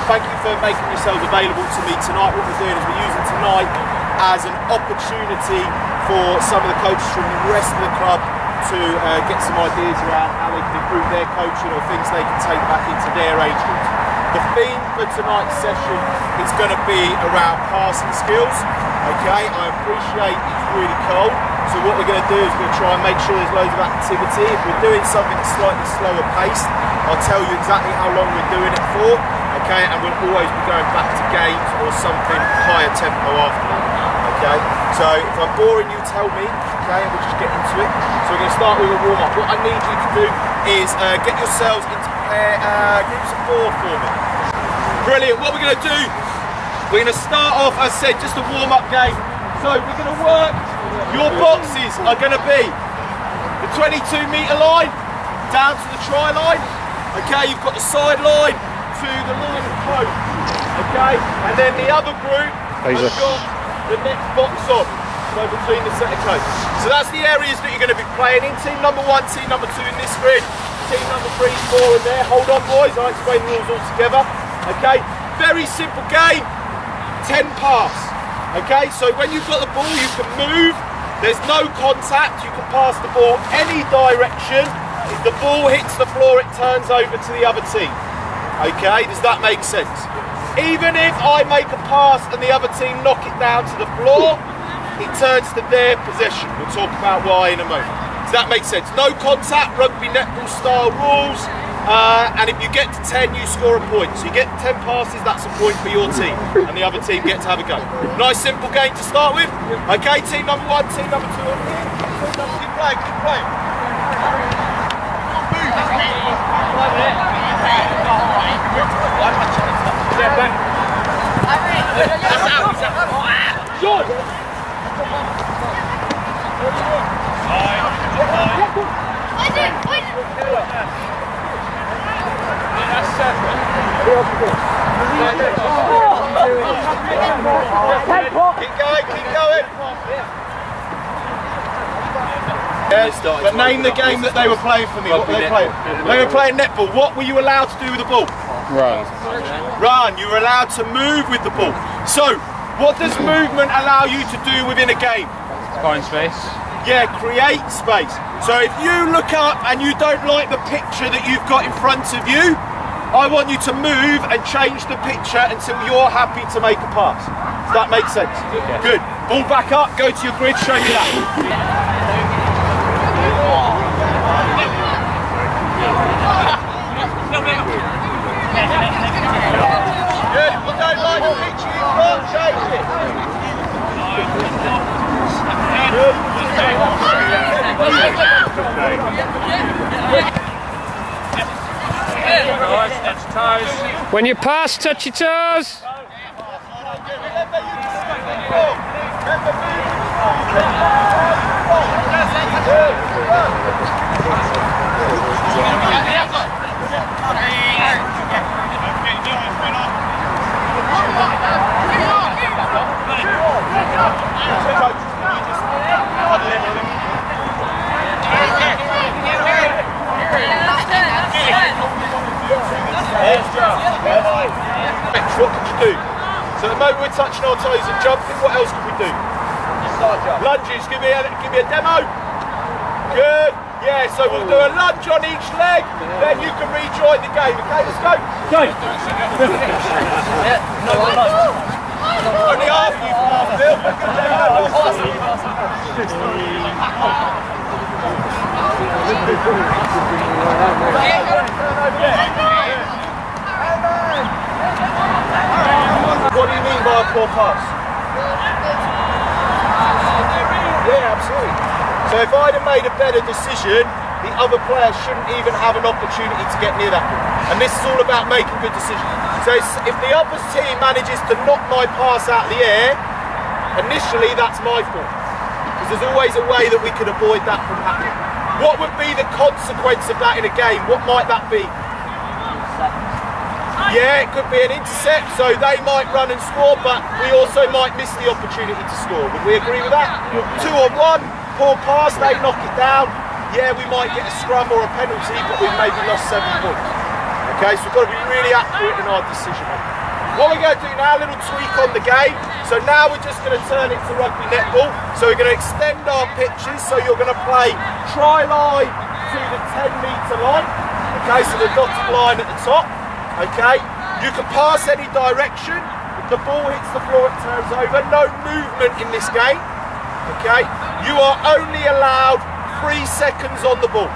thank you for making yourselves available to me tonight. What we're doing is we're using tonight as an opportunity for some of the coaches from the rest of the club to get some ideas around how they can improve their coaching or things they can take back into their age groups. The theme for tonight's session is going to be around passing skills. Okay, I appreciate it's really cold, so what we're going to do is we're going to try and make sure there's loads of activity. If we're doing something slightly slower paced, I'll tell you exactly how long we're doing it for, okay, and we'll always be going back to games or something higher tempo after that, okay. So if I'm boring you, tell me, okay, and we'll just get into it. So we're going to start with a warm-up. What I need you to do is get yourselves into groups of 4 for me. Brilliant. What we're going to do, we're going to start off, as I said, just a warm-up game. So we're going to work, your boxes are going to be the 22-metre line down to the try line. Okay, you've got the sideline to the line of post. Okay, and then the other group has got the next box on. So between the centre coach. So that's the areas that you're going to be playing in. Team number 1, team number 2 in this grid. Team number 3, 4 in there. Hold on, boys, I'll explain the rules all together. Okay, very simple game. 10 pass. Okay, so when you've got the ball, you can move. There's no contact. You can pass the ball any direction. If the ball hits the floor, it turns over to the other team. Okay, does that make sense? Even if I make a pass and the other team knock it down to the floor, it turns to their possession. We'll talk about why in a moment. Does that make sense? No contact, rugby netball style rules. And if you get to 10, you score a point. So you get 10 passes, that's a point for your team. And the other team gets to have a go. Nice simple game to start with. Okay, team number 1, team number 2 on here. Keep playing, keep playing. Keep going. Yes, but name the game that they were playing for me. What were they playing? They were playing netball. What were you allowed to do with the ball? Run. Run. You were allowed to move with the ball. So, what does movement allow you to do within a game? Find space. Yeah, create space. So if you look up and you don't like the picture that you've got in front of you, I want you to move and change the picture until you're happy to make a pass. Does that make sense? Yeah. Good. Ball back up, go to your grid, show me that. Good. If you don't like the picture you've got, change it. Good. When you pass, touch your toes. What could you do? So at the moment we're touching our toes and jumping. What else could we do? Lunges. Give me a demo. Good. Yeah. So we'll do a lunge on each leg. Then you can rejoin the game. Okay. Let's go. Go. Only half you passed, Bill. What do you mean by a poor pass? Yeah, absolutely. So if I'd have made a better decision, the other player shouldn't even have an opportunity to get near that ball. And this is all about making good decisions. So if the other team manages to knock my pass out of the air, initially that's my fault. Because there's always a way that we could avoid that from happening. What would be the consequence of that in a game? What might that be? Yeah, it could be an intercept, so they might run and score, but we also might miss the opportunity to score. Would we agree with that? 2 on 1, poor pass, they knock it down. Yeah, we might get a scrum or a penalty, but we've maybe lost 7 points. Okay, so we've got to be really accurate in our decision making. What we're going to do now, a little tweak on the game. So now we're just going to turn it to rugby netball. So we're going to extend our pitches. So you're going to play try line to the 10-metre line. Okay, so the dotted line at the top. Okay, you can pass any direction. If the ball hits the floor, it turns over. No movement in this game. Okay, you are only allowed 3 seconds on the ball.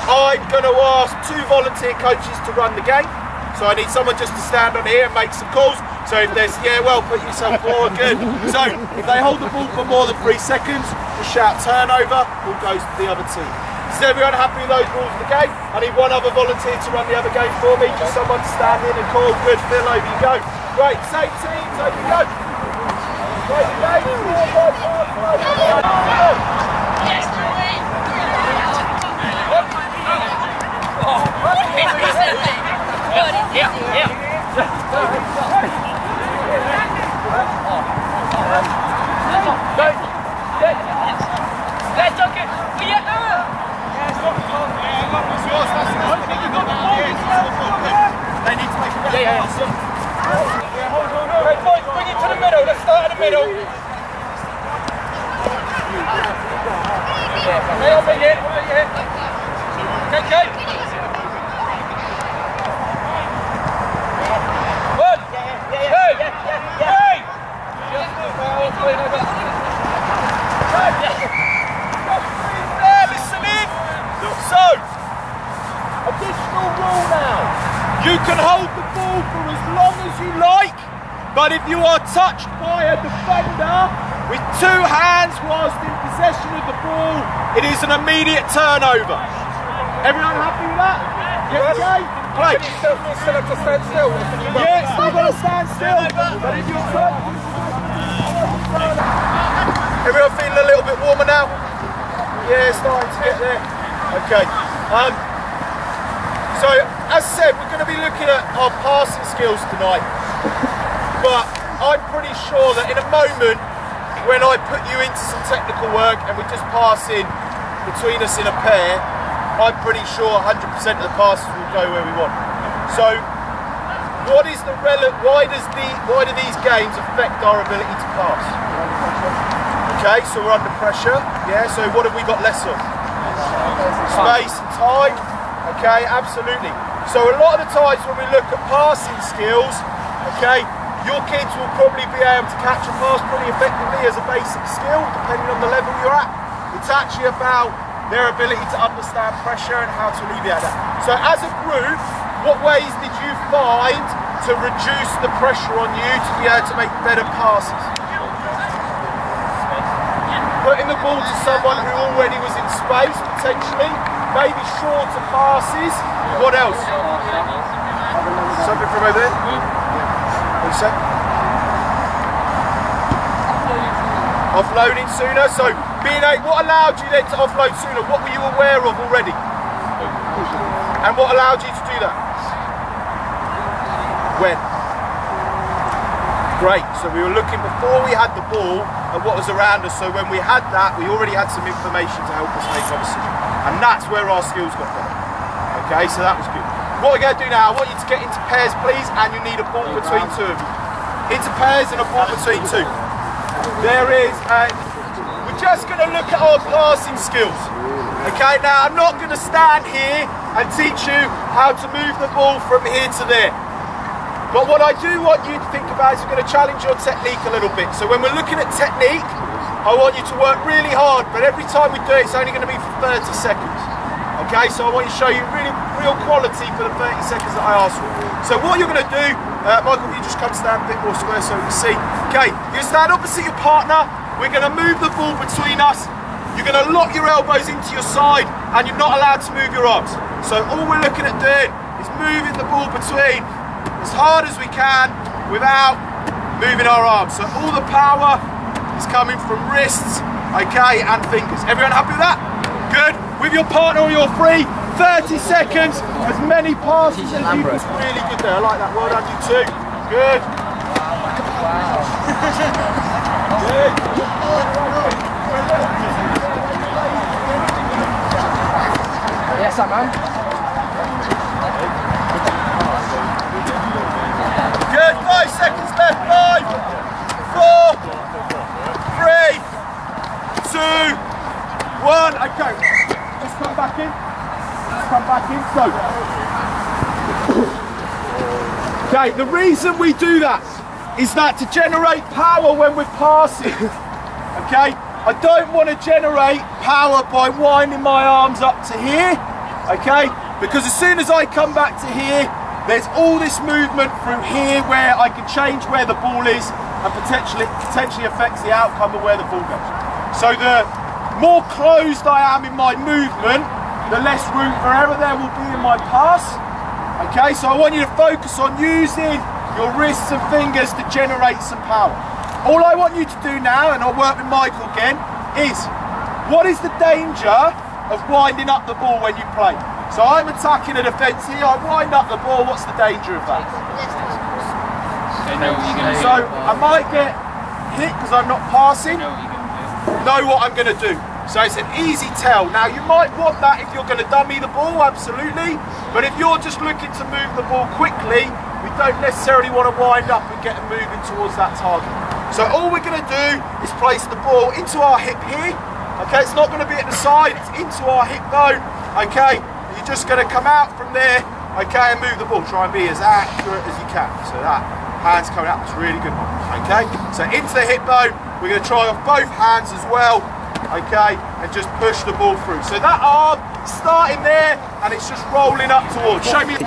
I'm going to ask 2 volunteer coaches to run the game. So I need someone just to stand on here and make some calls. So if there's, yeah, well, put yourself forward, good. So if they hold the ball for more than 3 seconds, you shout turnover, ball goes to the other team. Is everyone happy with those rules of the game? I need one other volunteer to run the other game for me. Just someone to stand in and call. Good, Phil, over you go. Right, same teams, over you go. Right, they need to make a Right, boys, bring it to the middle. Let's start in the middle. Hey, over here. Okay. One, two, three. Listen in. So, additional rule now. You can hold the ball for as long as you like, but if you are touched by a defender with 2 hands whilst in possession of the ball, it is an immediate turnover. Everyone happy with that? Yeah, okay? Play. You still have to stand still. Yeah, still got to stand still. But if you're touched... Everyone feeling a little bit warmer now? Yeah, starting to get there. Okay. So, as I said, we're going to be looking at our passing skills tonight. But I'm pretty sure that in a moment, when I put you into some technical work and we're just passing between us in a pair, I'm pretty sure 100% of the passes will go where we want. So, what is the why do these games affect our ability to pass? Okay, so we're under pressure. Yeah, so what have we got less of? Space and time. Okay, absolutely. So a lot of the times when we look at passing skills, okay, your kids will probably be able to catch a pass pretty effectively as a basic skill, depending on the level you're at. It's actually about their ability to understand pressure and how to alleviate that. So as a group, what ways did you find to reduce the pressure on you to be able to make better passes? Putting the ball to someone who already was in space, potentially, maybe shorter passes. What else? Something from over there? What you say? Offloading sooner. So, what allowed you then to offload sooner? What were you aware of already? And what allowed you to do that? When? Great. So we were looking before we had the ball at what was around us. So when we had that, we already had some information to help us make our decision. And that's where our skills got better. Okay, so that was good. What we're going to do now, I want you to get into pairs, please, and you need a ball between 2 of you. Into pairs and a ball between 2. There is, we're just going to look at our passing skills. Okay, now I'm not going to stand here and teach you how to move the ball from here to there. But what I do want you to think about is we're going to challenge your technique a little bit. So when we're looking at technique, I want you to work really hard, but every time we do it, it's only going to be for 30 seconds. Okay, so I want to show you real quality for the 30 seconds that I asked for. So what you're going to do, Michael, you just come stand a bit more square so we can see. Okay, you stand opposite your partner. We're going to move the ball between us. You're going to lock your elbows into your side, and you're not allowed to move your arms. So all we're looking at doing is moving the ball between as hard as we can without moving our arms. So all the power is coming from wrists, okay, and fingers. Everyone happy with that? Good. With your partner or your free, 30 seconds, as many passes as you can. Really good there. I like that. Well done, you two. Good. Good. Yes, man. one, okay. Just come back in. Just come back in. So. Okay, the reason we do that is that to generate power when we're passing. Okay? I don't want to generate power by winding my arms up to here. Okay? Because as soon as I come back to here, there's all this movement through here where I can change where the ball is and potentially affects the outcome of where the ball goes. So the more closed I am in my movement, the less room for error there will be in my pass. Okay, so I want you to focus on using your wrists and fingers to generate some power. All I want you to do now, and I'll work with Michael again, is what is the danger of winding up the ball when you play? So I'm attacking a defence here, I wind up the ball, what's the danger of that? So I might get hit because I'm not passing, know what I'm going to do. So it's an easy tell. Now you might want that if you're going to dummy the ball, absolutely, but if you're just looking to move the ball quickly, we don't necessarily want to wind up and get moving towards that target. So all we're going to do is place the ball into our hip here. Okay, it's not going to be at the side, it's into our hip bone. Okay, you're just going to come out from there, okay, and move the ball. Try and be as accurate as you can. So that, hands coming out, it's really good. Okay, so into the hip bone, we're going to try off both hands as well. Okay, and just push the ball through. So that arm, starting there, and it's just rolling up towards. Show me.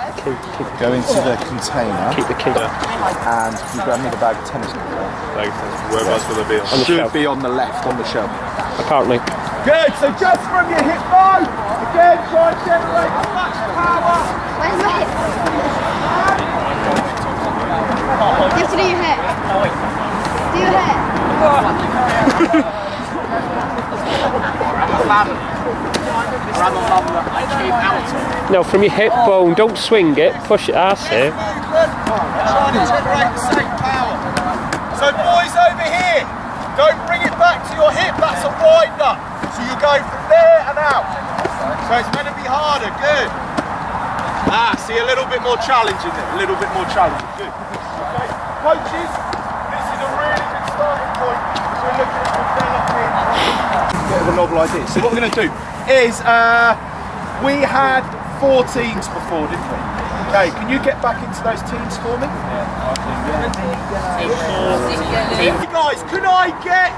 Go into the container. Keep the key. And you grab me the bag of tennis balls. Where else will it be? Should be on the left, on the shelf. Apparently. Good, so just from your hip bone, again, try and generate as much power. Where's my hip? You have to do your hair. Do your hair. No, from your hip bone, don't swing it, push it, that's it. Trying to generate the same power. So boys over here, don't bring it back to your hip, that's a wind up. So you go from there and out. So it's meant to be harder, good. See, a little bit more challenging there, a little bit more challenging, good. Okay, coaches, this is a really good starting point. We're looking at developing a bit of a novel idea. So what we're going to do is, we had 4 teams before, didn't we? Okay, can you get back into those teams for me? Guys, can I get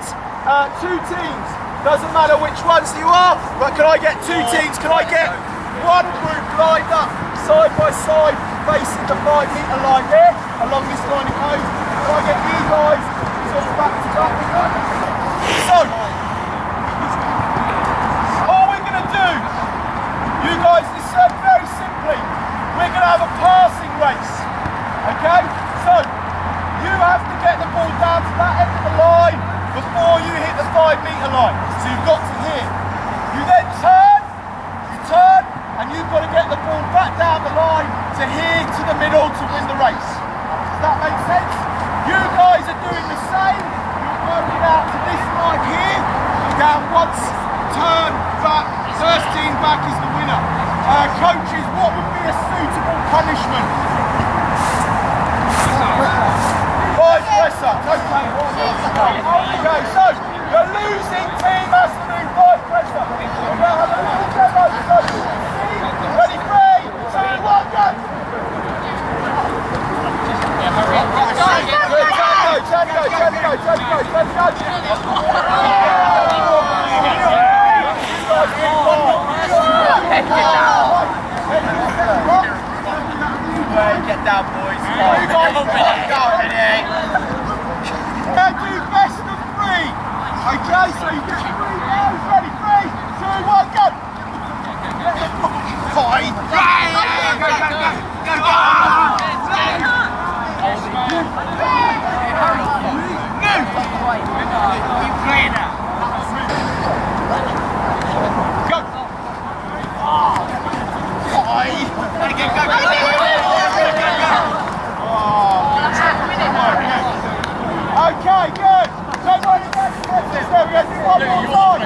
2 teams? Doesn't matter which ones you are, but can I get 2 teams? Can I get 1 group lined up side by side, facing the 5-metre line there, along this line of code? Can I get you guys sort of back to back? So, all we're going to do, you guys, listen very simply, we're going to have a passing race, okay? So, you have to get the ball down to that end of the line before you hit the 5-metre line. So you've got to here. You then turn, and you've got to get the ball back down the line to here to the middle to win the race. Does that make sense? You guys are doing the same. You're working out to this line here, down once, turn, back, first team back is the winner. Coaches, what would be a suitable punishment? 5 press ups, okay. Okay, so the losing team has to do 5 press ups. We're going to have a little demo. Ready, 3, 2, 1, go! Get down, boys. You guys go, Eddie. Do best of 3. Okay, so you get 3 rounds. Ready, 3, 2, 1, go. Fine. Keep playing now. Go. Okay, good. So what are you going to do? We're going to do one more time.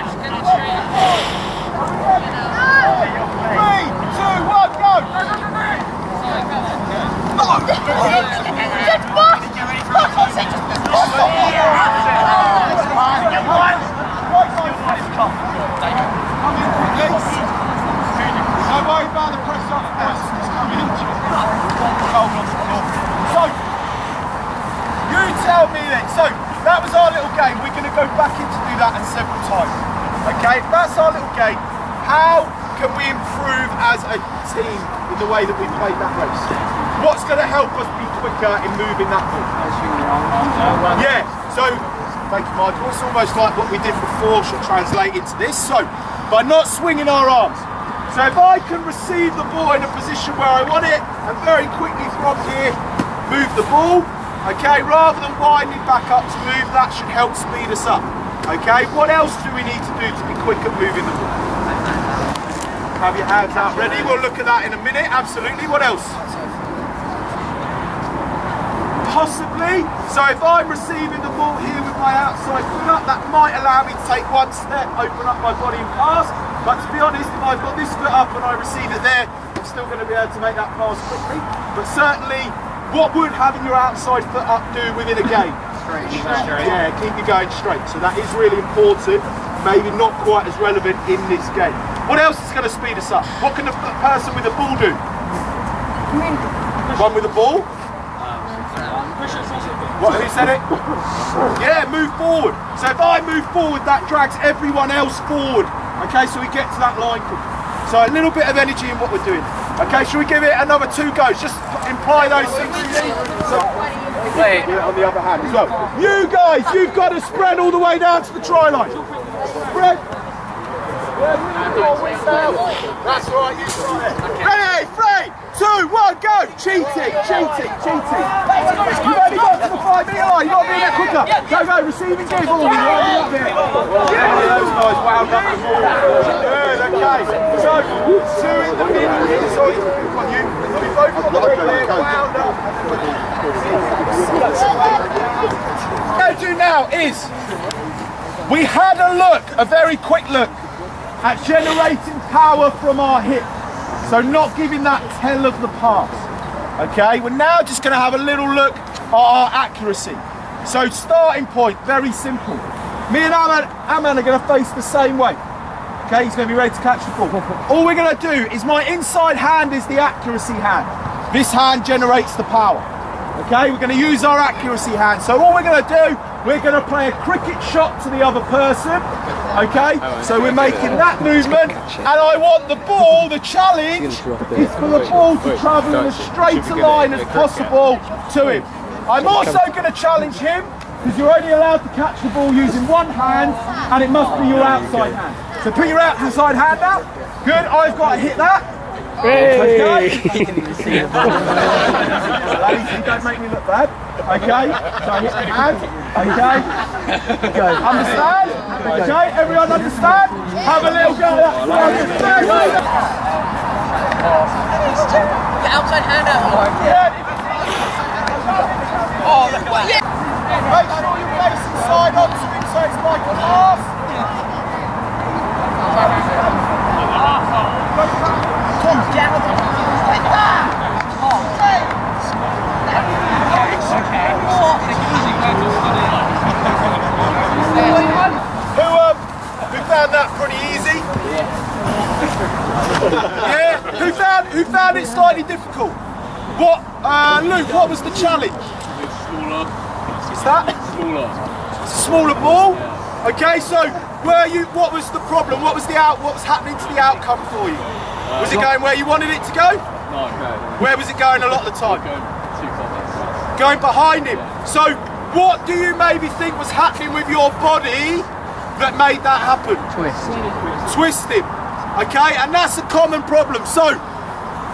Okay, that's our little game. How can we improve as a team in the way that we played that race? What's going to help us be quicker in moving that ball? Yeah, so thank you, Michael. It's almost like what we did before should translate into this. So, by not swinging our arms. So if I can receive the ball in a position where I want it, and very quickly from here, move the ball, okay, rather than winding back up to move, that should help speed us up. Okay, what else do we need to do to be quick at moving the ball? Have your hands out ready, we'll look at that in a minute, absolutely. What else? Possibly, so if I'm receiving the ball here with my outside foot up, that might allow me to take one step, open up my body and pass. But to be honest, if I've got this foot up and I receive it there, I'm still going to be able to make that pass quickly. But certainly, what would having your outside foot up do within a game? Straight. Yeah, keep you going straight. So that is really important, maybe not quite as relevant in this game. What else is going to speed us up? What can the person with the ball do? One with the ball? What, who said it? Yeah, move forward. So if I move forward, that drags everyone else forward. Okay, so we get to that line quick. So a little bit of energy in what we're doing. Okay, should we give it another 2 goes? Just imply those things. So, Wait. do it on the other hand as well. You guys, you've got to spread all the way down to the try line. Spread. That's right, you try it. Ready, 3, 2, 1, go! Cheating. You've only got to the 5-metre line, you've got to be a bit quicker. Go, receiving give all. You're up there. One of those guys wound up the ball. Good, okay. So, 2 in the middle here, so you both got the ball there, wound up. What I'm going to do now is, we had a very quick look at generating power from our hip. So not giving that tell of the pass. Okay, we're now just going to have a little look at our accuracy. So starting point, very simple. Me and Aman are going to face the same way. Okay, he's going to be ready to catch the ball. All we're going to do is my inside hand is the accuracy hand. This hand generates the power. Okay, we're going to use our accuracy hand. So all we're going to do, we're going to play a cricket shot to the other person. Okay, so we're making that movement, and I want the ball, the challenge is for the ball to travel in as straight a line as possible to him. I'm also going to challenge him, because you're only allowed to catch the ball using one hand, and it must be your outside hand. So put your outside hand out. Good, I've got to hit that. Hey. Okay. Ladies, don't make me look bad. Okay, so hit the hand. Okay. Understand? Okay, everyone understand? Have a little go at that. The outside hand out. Oh, look at that. Make sure you're facing side onto him so it's like a half. Who found that pretty easy? Yeah. Who found it slightly difficult? What, Luke? What was the challenge? Smaller. Is that? Smaller. It's a smaller ball. Okay, so what was the problem? What was happening to the outcome for you? Was it going where you wanted it to go? No. Where was it going a lot of the time? Going too close. Going behind him. So what do you maybe think was happening with your body that made that happen? Twist him. Okay, and that's a common problem. So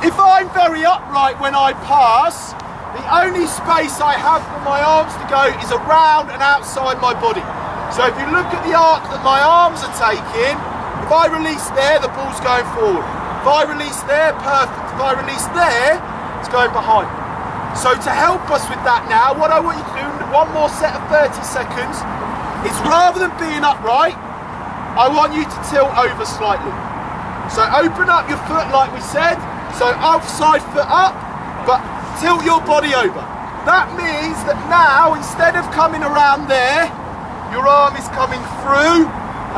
if I'm very upright when I pass, the only space I have for my arms to go is around and outside my body. So if you look at the arc that my arms are taking, if I release there, the ball's going forward. If I release there, perfect. If I release there, it's going behind. So to help us with that now, what I want you to do, one more set of 30 seconds, is rather than being upright, I want you to tilt over slightly. So open up your foot like we said, so outside foot up, but tilt your body over. That means that now, instead of coming around there, your arm is coming through,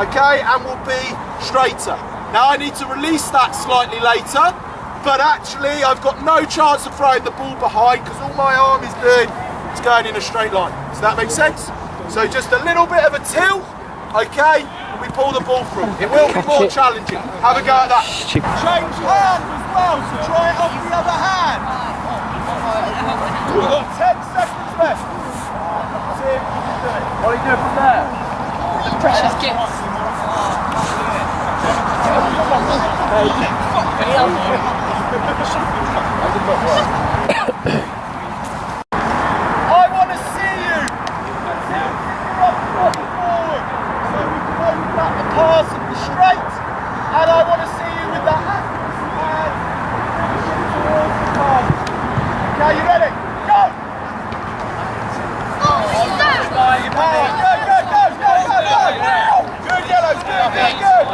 okay, and will be straighter. Now I need to release that slightly later, but actually I've got no chance of throwing the ball behind because all my arm is doing is going in a straight line. Does that make sense? So just a little bit of a tilt, okay, we pull the ball through. It will be more challenging. Have a go at that. Change hand as well, so try it off the other hand. We've got 10 seconds left. See if you can do it. What are you doing from there? The pressure's kicked. I want to see you. Forward. So we can open up the pass straight, and I want to see you with that hand towards the pass. Okay, you ready? Go! Go! Good, yellow. Good.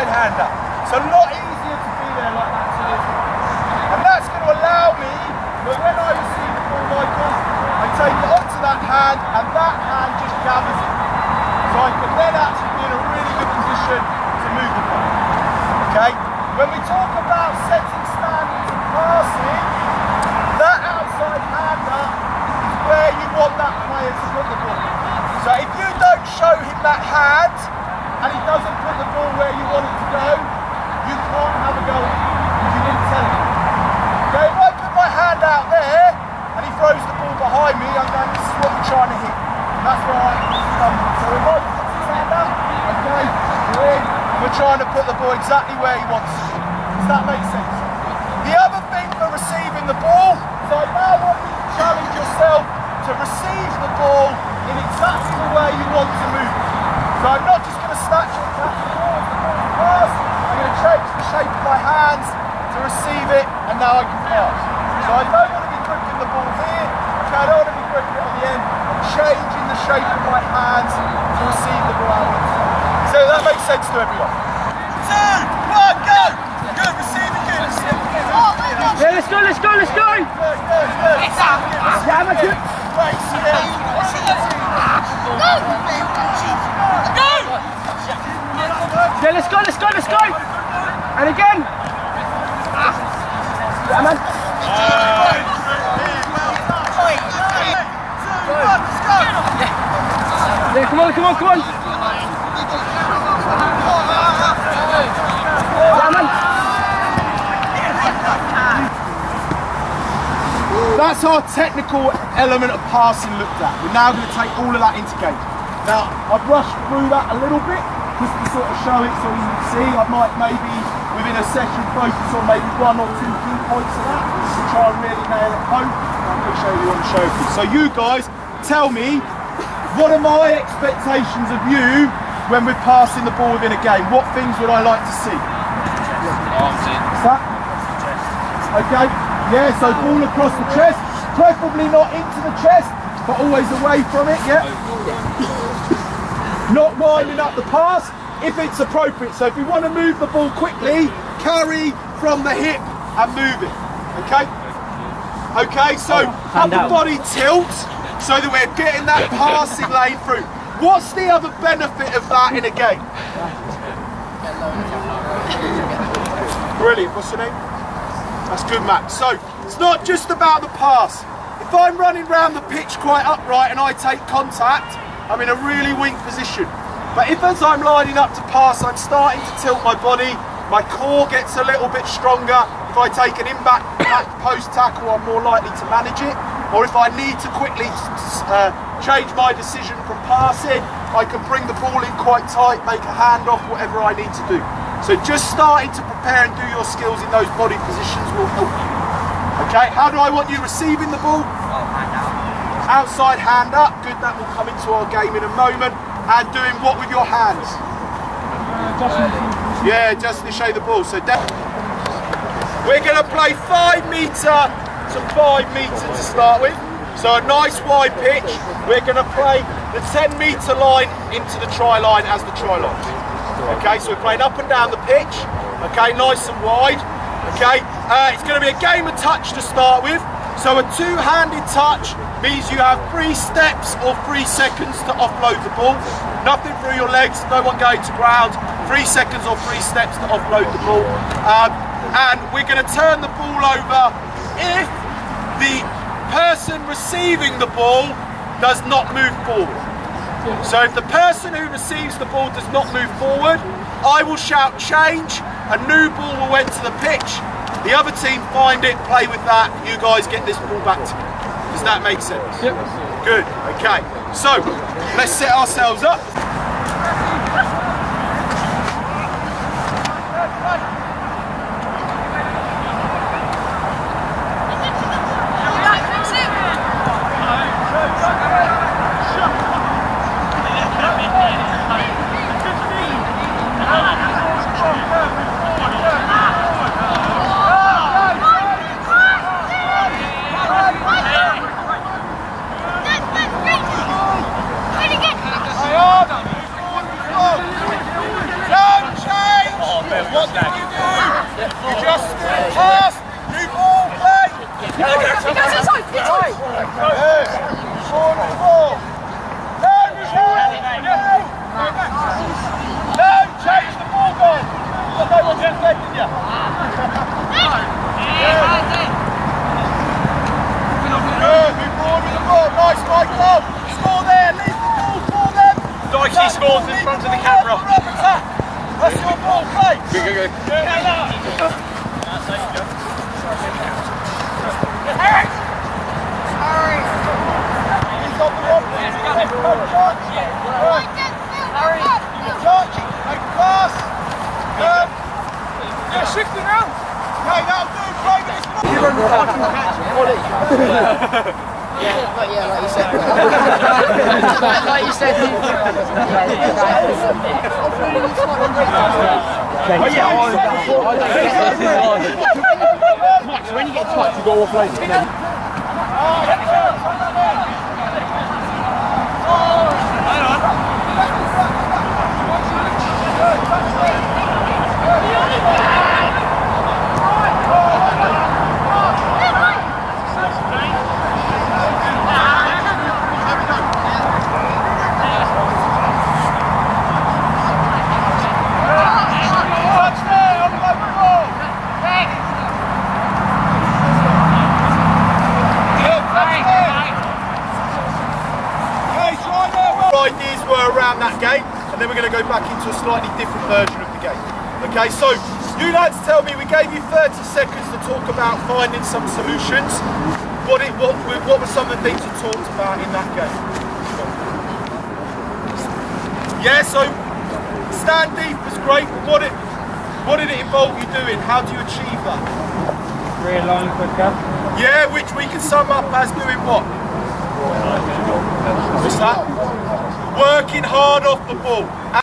Hander. It's a lot easier to be there like that to this. And that's going to allow me, that when I receive the ball like that, I take it onto that hand and that hand just gathers it. So I can then actually be in a really good position to move the ball. Okay? When we talk about setting standards and passing, that outside hander is where you want that player to put the ball. So if you don't show him that hand, and he doesn't put the ball where you want it to go, you can't have a go at him, because you didn't tell him. Okay, if I put my hand out there, and he throws the ball behind me, I'm going, this is what I'm trying to hit. And that's where I come from. So if I put his hand out, okay, we're trying to put the ball exactly where he wants it. Does that make sense? The other thing for receiving the ball, is I now want you to challenge yourself to receive the ball in exactly the way you want to move it. So I'm not just going to snatch it back and forth, pass. I'm going to change the shape of my hands to receive it, and now I can pass. So I don't want to be gripping the ball here, okay, I don't want to be gripping it on the end. I'm changing the shape of my hands to receive the ball. So that makes sense to everyone. 2, 1, go! Good, receiving good. Yeah, let's go. Good. Yeah, man, good. Great, Yeah, let's go. And again. Yeah, man. Yeah, come on. Yeah, man. That's our technical element of passing looked at. We're now going to take all of that into game. Now, I've rushed through that a little bit just to sort of show it so you can see. I might maybe within a session focus on maybe 1 or 2 key points of that to try and really nail it home. I'm going to show you on the show. So you guys, tell me, what are my expectations of you when we're passing the ball within a game? What things would I like to see? Arms in. What's that? Okay, yeah, so ball across the chest, preferably not into the chest, but always away from it, yeah? Not winding up the pass if it's appropriate. So if we want to move the ball quickly, carry from the hip and move it, okay? Okay, so upper body tilt so that we're getting that passing lane through. What's the other benefit of that in a game? Brilliant, what's your name? That's good, Matt. So it's not just about the pass. If I'm running around the pitch quite upright and I take contact, I'm in a really weak position. But if as I'm lining up to pass, I'm starting to tilt my body, my core gets a little bit stronger. If I take an back post tackle, I'm more likely to manage it. Or if I need to quickly change my decision from passing, I can bring the ball in quite tight, make a handoff, whatever I need to do. So just starting to prepare and do your skills in those body positions will help you. Okay, how do I want you receiving the ball? Outside hand up, good, that will come into our game in a moment. And doing what with your hands? Yeah, just to show the ball. So we're going to play 5 metre to 5 metre to start with. So a nice wide pitch. We're going to play the 10 metre line into the try line as the try line. Okay, so we're playing up and down the pitch. Okay, nice and wide. Okay, it's going to be a game of touch to start with. So a two-handed touch means you have 3 steps or 3 seconds to offload the ball. Nothing through your legs, no one going to ground. 3 seconds or 3 steps to offload the ball. And we're going to turn the ball over if the person receiving the ball does not move forward. So if the person who receives the ball does not move forward, I will shout change, a new ball will enter the pitch, the other team find it, play with that, you guys get this ball back to me. Does that make sense? Yep. Good, okay. So, let's set ourselves up. Scores in front of the camera. That's your ball, play. Go. Shifting out. Okay, that'll do. Play this ball. You run the fucking catch, Yeah, like you said. like you said. When you get touched, you go offline. Ideas were around that game, and then we're going to go back into a slightly different version of the game. Okay, so you lads tell me, we gave you 30 seconds to talk about finding some solutions. What were some of the things you talked about in that game? Yeah, so stand deep was great, but what did it involve you doing? How do you achieve that? Realign quicker. Yeah, which we can sum up as doing what? What's that? Working hard off the ball.